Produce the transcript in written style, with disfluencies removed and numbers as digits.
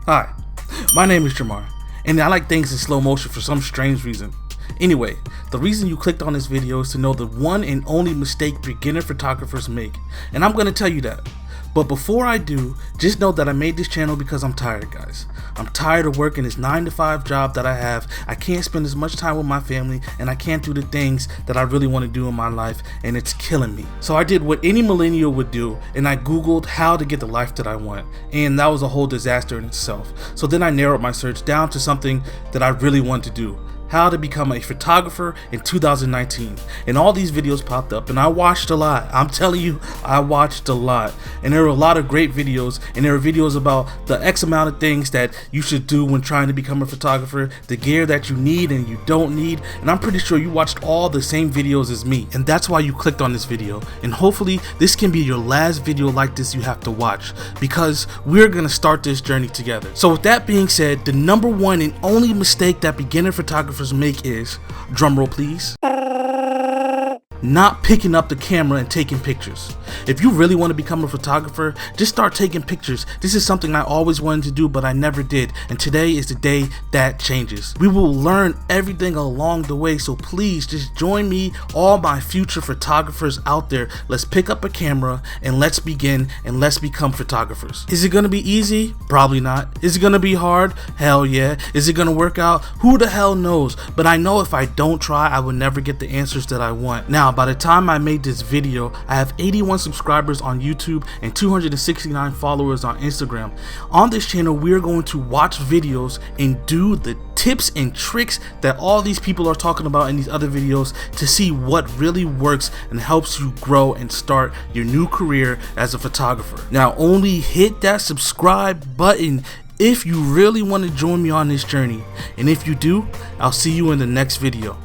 Hi, my name is Jamaar, and I like things in slow motion for some strange reason. Anyway, the reason you clicked on this video is to know the one and only mistake beginner photographers make, and I'm going to tell you that. But before I do, just know that I made this channel because I'm tired, guys. I'm tired of working this 9-to-5 job that I have. I can't spend as much time with my family, and I can't do the things that I really want to do in my life, and it's killing me. So I did what any millennial would do, and I googled how to get the life that I want, and that was a whole disaster in itself. So then I narrowed my search down to something that I really want to do: how to become a photographer in 2019. And all these videos popped up, and I watched a lot. I'm telling you, I watched a lot, and there were a lot of great videos, and there were videos about the X amount of things that you should do when trying to become a photographer, the gear that you need and you don't need, and I'm pretty sure you watched all the same videos as me, and that's why you clicked on this video. And hopefully this can be your last video like this you have to watch, because we're gonna start this journey together. So with that being said, the number one and only mistake that beginner photographers make is, drumroll please, not picking up the camera and taking pictures. If you really want to become a photographer, just start taking pictures. This is something I always wanted to do, but I never did, and today is the day that changes. We will learn everything along the way, so please just join me, all my future photographers out there. Let's pick up a camera and let's begin, and let's become photographers. Is it gonna be easy? Probably not. Is it gonna be hard? Hell yeah. Is it gonna work out? Who the hell knows? But I know if I don't try, I will never get the answers that I want. Now, by the time I made this video, I have 81 subscribers on YouTube and 269 followers on Instagram. On this channel, we're going to watch videos and do the tips and tricks that all these people are talking about in these other videos to see what really works and helps you grow and start your new career as a photographer. Now, only hit that subscribe button if you really want to join me on this journey. And if you do, I'll see you in the next video.